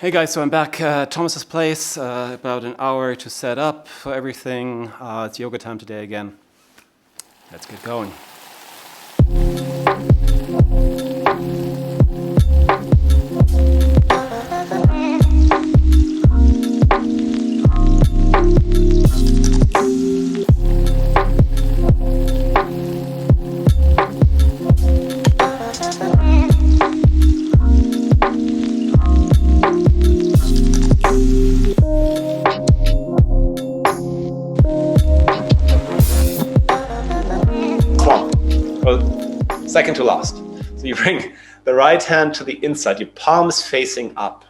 Hey guys, so I'm back at Thomas's place, about an hour to set up for everything. It's yoga time today again. Let's get going. Second to last. So you bring the right hand to the inside, your palm is facing up.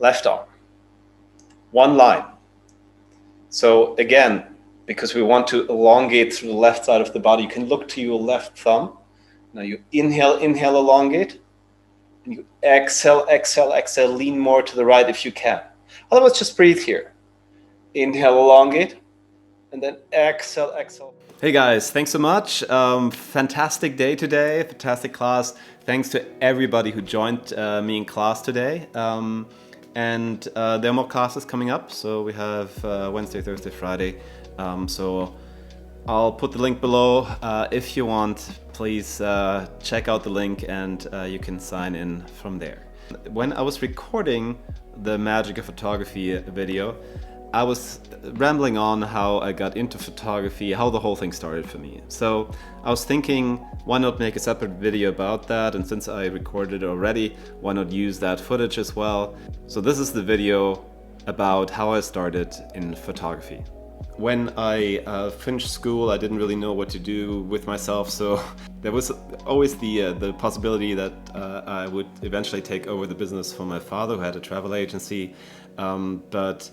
Left arm. One line. So again, because we want to elongate through the left side of the body, you can look to your left thumb. Now you inhale, elongate. And you exhale, lean more to the right if you can. Otherwise, just breathe here. Inhale, elongate. And then exhale. Hey guys, thanks so much. Fantastic day today, fantastic class. Thanks to everybody who joined me in class today. And there are more classes coming up. So we have Wednesday, Thursday, Friday. So I'll put the link below. If you want, please check out the link and you can sign in from there. When I was recording the Magic of Photography video, I was rambling on how I got into photography, how the whole thing started for me. So I was thinking, why not make a separate video about that? And since I recorded it already, why not use that footage as well? So this is the video about how I started in photography. When I finished school, I didn't really know what to do with myself, so there was always the possibility that I would eventually take over the business from my father, who had a travel agency, but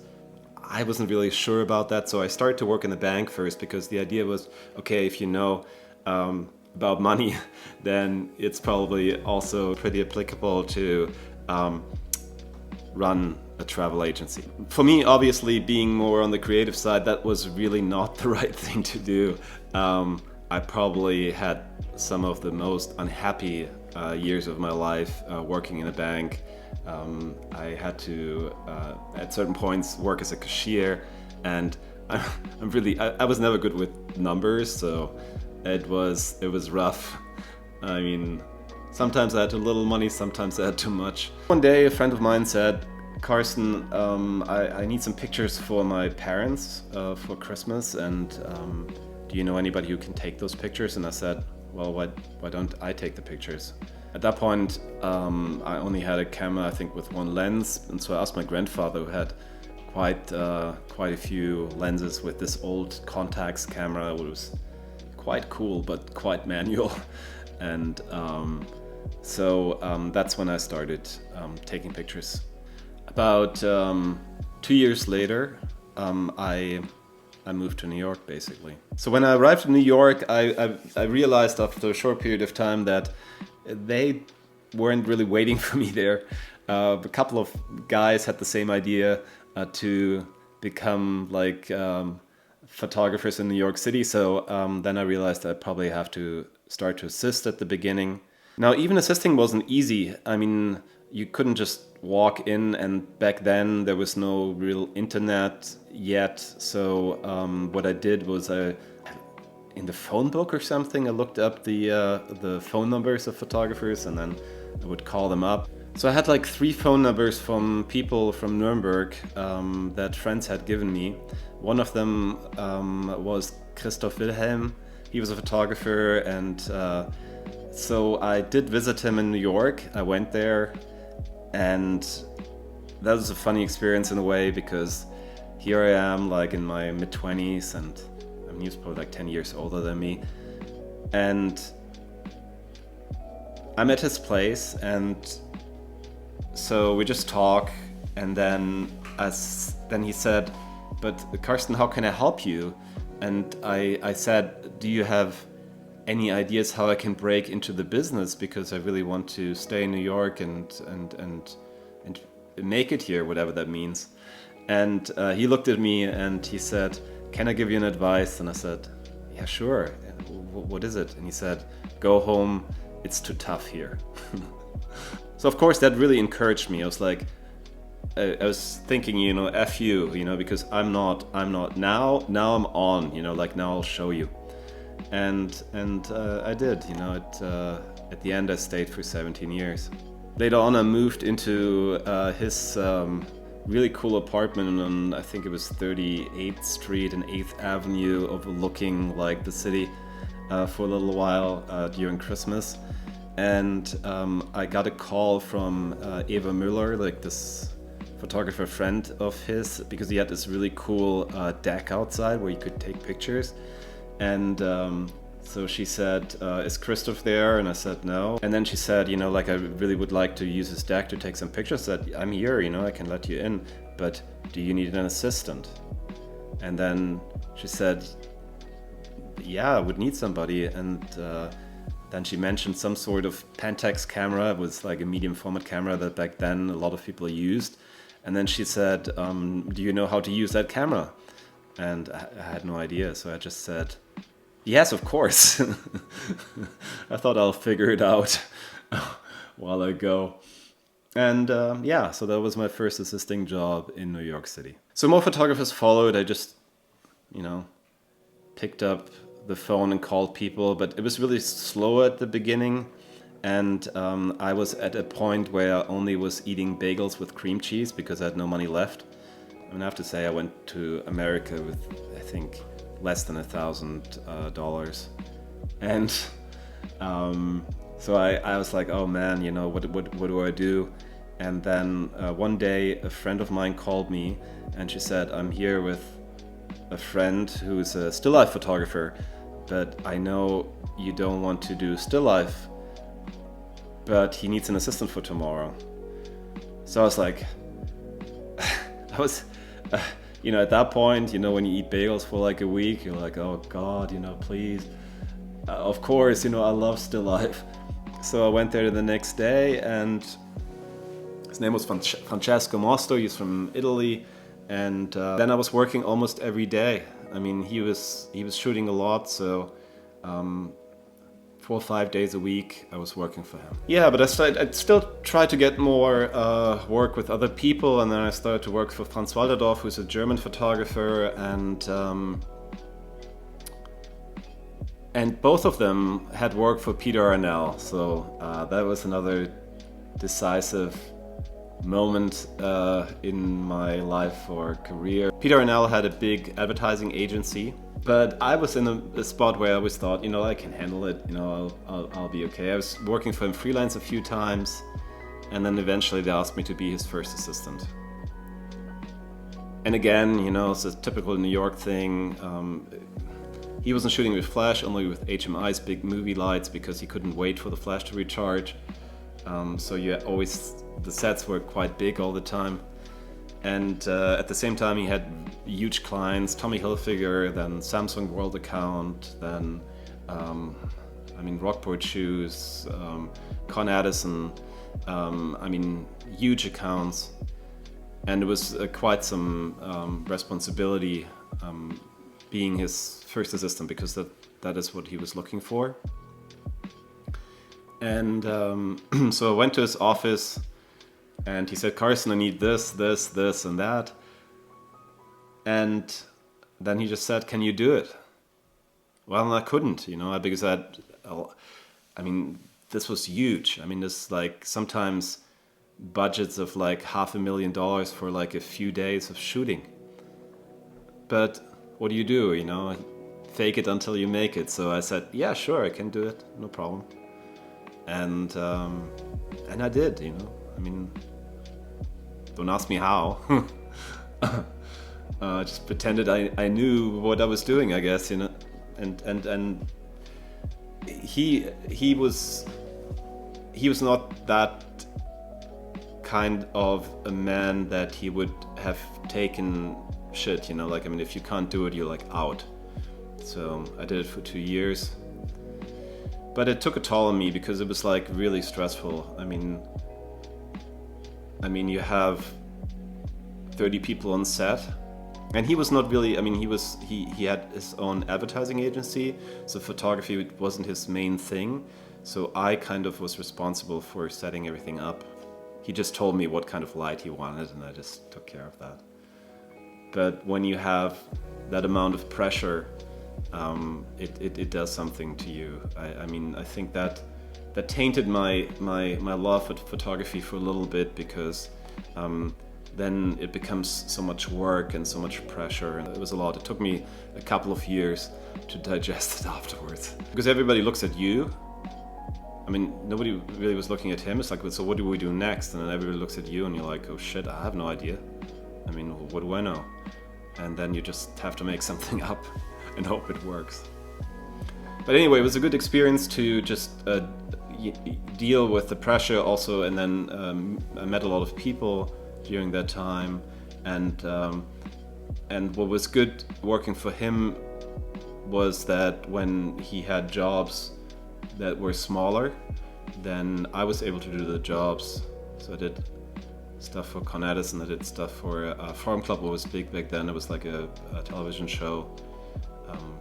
I wasn't really sure about that, so I started to work in the bank first because the idea was, okay, if you know about money, then it's probably also pretty applicable to run a travel agency. For me, obviously, being more on the creative side, that was really not the right thing to do. I probably had some of the most unhappy years of my life working in a bank. I had to, at certain points, work as a cashier, and I was never good with numbers, so it was rough. I mean, sometimes I had too little money, sometimes I had too much. One day, a friend of mine said, "Carsten, I need some pictures for my parents for Christmas, and do you know anybody who can take those pictures?" And I said, "Well, why don't I take the pictures?" At that point, I only had a camera, I think, with one lens, and so I asked my grandfather, who had quite a few lenses with this old Contax camera, which was quite cool but quite manual, and so that's when I started taking pictures. About 2 years later, I moved to New York, basically. So when I arrived in New York, I realized after a short period of time that they weren't really waiting for me there. A couple of guys had the same idea to become like photographers in New York City. So then I realized I'd probably have to start to assist at the beginning. Now, even assisting wasn't easy. I mean, you couldn't just walk in, and back then there was no real internet yet. So what I did was in the phone book or something, I looked up the phone numbers of photographers, and then I would call them up. So I had like 3 phone numbers from people from Nuremberg that friends had given me. One of them was Christoph Wilhelm. He was a photographer, and so I did visit him in New York. I went there, and that was a funny experience in a way, because here I am like in my mid-20s, and he was probably like 10 years older than me. And I'm at his place, and so we just talk, and then he said, "But Carsten, how can I help you?" And I said, "Do you have any ideas how I can break into the business? Because I really want to stay in New York and make it here, whatever that means." And he looked at me and he said, "Can I give you an advice?" And I said, "Yeah, sure. What is it?" And he said, "Go home. It's too tough here." So of course that really encouraged me. I was like, I was thinking, you know, F you know, because I'm not now I'm on, you know, like now I'll show you. And I did, you know, at the end I stayed for 17 years. Later on I moved into his really cool apartment on, I think it was 38th Street and 8th Avenue, overlooking like the city for a little while during Christmas. And I got a call from Eva Müller, like this photographer friend of his, because he had this really cool deck outside where you could take pictures. And so she said, is Christoph there? And I said no. And then she said, you know, like I really would like to use his deck to take some pictures. I said, I'm here, you know, I can let you in, but do you need an assistant? And then she said, yeah, I would need somebody. And then she mentioned some sort of Pentax camera. It was like a medium format camera that back then a lot of people used. And then she said, do you know how to use that camera? And I had no idea, so I just said, yes, of course. I thought I'll figure it out while I go. And yeah, so that was my first assisting job in New York City. So more photographers followed. I just, you know, picked up the phone and called people, but it was really slow at the beginning. And I was at a point where I only was eating bagels with cream cheese because I had no money left. I mean, I have to say I went to America with, I think, less than $1,000. And so I was like, oh man, you know, what do I do? And then one day a friend of mine called me and she said, I'm here with a friend who's a still life photographer, but I know you don't want to do still life, but he needs an assistant for tomorrow. So I was like, you know, at that point, you know, when you eat bagels for like a week, you're like, oh God, you know, please. Of course, you know, I love still life. So I went there the next day, and his name was Francesco Mosto. He's from Italy. And then I was working almost every day. I mean, he was shooting a lot, so 4 or 5 days a week I was working for him. Yeah, but I still tried to get more work with other people, and then I started to work for Franz Walderdorf, who's a German photographer, and both of them had worked for Peter Arnell, so that was another decisive moment in my life or career. Peter Arnell had a big advertising agency, but I was in a spot where I always thought, you know, I can handle it, you know, I'll be okay. I was working for him freelance a few times, and then eventually they asked me to be his first assistant. And again, you know, it's a typical New York thing. He wasn't shooting with flash, only with HMI's big movie lights, because he couldn't wait for the flash to recharge. So the sets were quite big all the time. And at the same time, he had huge clients, Tommy Hilfiger, then Samsung World Account, then, I mean, Rockport Shoes, Con Edison, I mean, huge accounts. And it was quite some responsibility being his first assistant, because that is what he was looking for. And so I went to his office, and he said, Carsten, I need this, this, this, and that. And then he just said, can you do it? Well, I couldn't, you know, because I mean, this was huge. I mean, there's like sometimes budgets of like $500,000 for like a few days of shooting. But what do? You know, fake it until you make it. So I said, yeah, sure, I can do it, no problem. And I did, you know. I mean, don't ask me how. Just pretended I knew what I was doing, I guess, you know. And he was not that kind of a man that he would have taken shit, you know. Like, I mean, if you can't do it, you're like out. So I did it for 2 years. But it took a toll on me because it was like really stressful. I mean, you have 30 people on set, and he was not really. I mean, he had his own advertising agency, so photography wasn't his main thing. So I kind of was responsible for setting everything up. He just told me what kind of light he wanted and I just took care of that. But when you have that amount of pressure, it does something to you. I mean, I think that tainted my love of photography for a little bit, because then it becomes so much work and so much pressure, and it was a lot. It took me a couple of years to digest it afterwards. Because everybody looks at you. I mean, nobody really was looking at him. It's like, so what do we do next? And then everybody looks at you and you're like, oh shit, I have no idea. I mean, what do I know? And then you just have to make something up and hope it works. But anyway, it was a good experience to just deal with the pressure also, and then I met a lot of people during that time, and what was good working for him was that when he had jobs that were smaller, then I was able to do the jobs. So I did stuff for Con Edison, I did stuff for Forum Club, what was big back then. It was like a television show.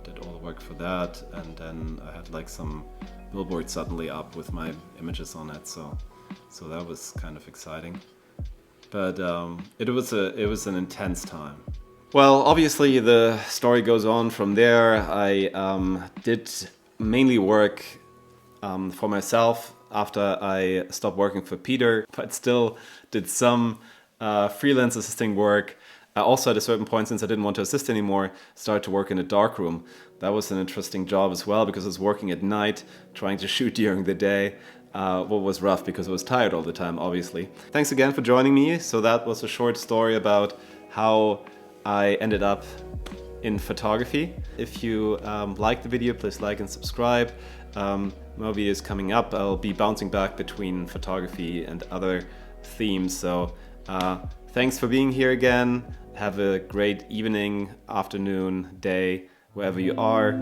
Did all the work for that, and then I had like some billboards suddenly up with my images on it. So that was kind of exciting. But it was an intense time. Well, obviously the story goes on from there. I did mainly work for myself after I stopped working for Peter, but still did some freelance assisting work. I also at a certain point, since I didn't want to assist anymore, started to work in a darkroom. That was an interesting job as well, because I was working at night, trying to shoot during the day. What was rough because I was tired all the time, obviously. Thanks again for joining me. So that was a short story about how I ended up in photography. If you liked the video, please like and subscribe. Moby is coming up. I'll be bouncing back between photography and other themes. So thanks for being here again. Have a great evening, afternoon, day, wherever you are.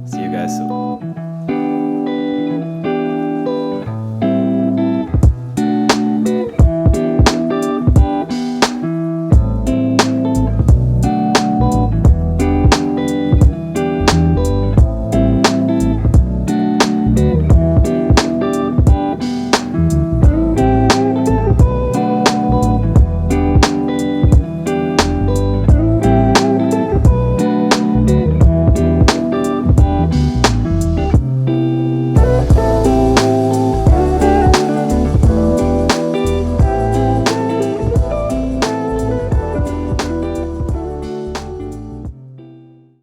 See you guys soon.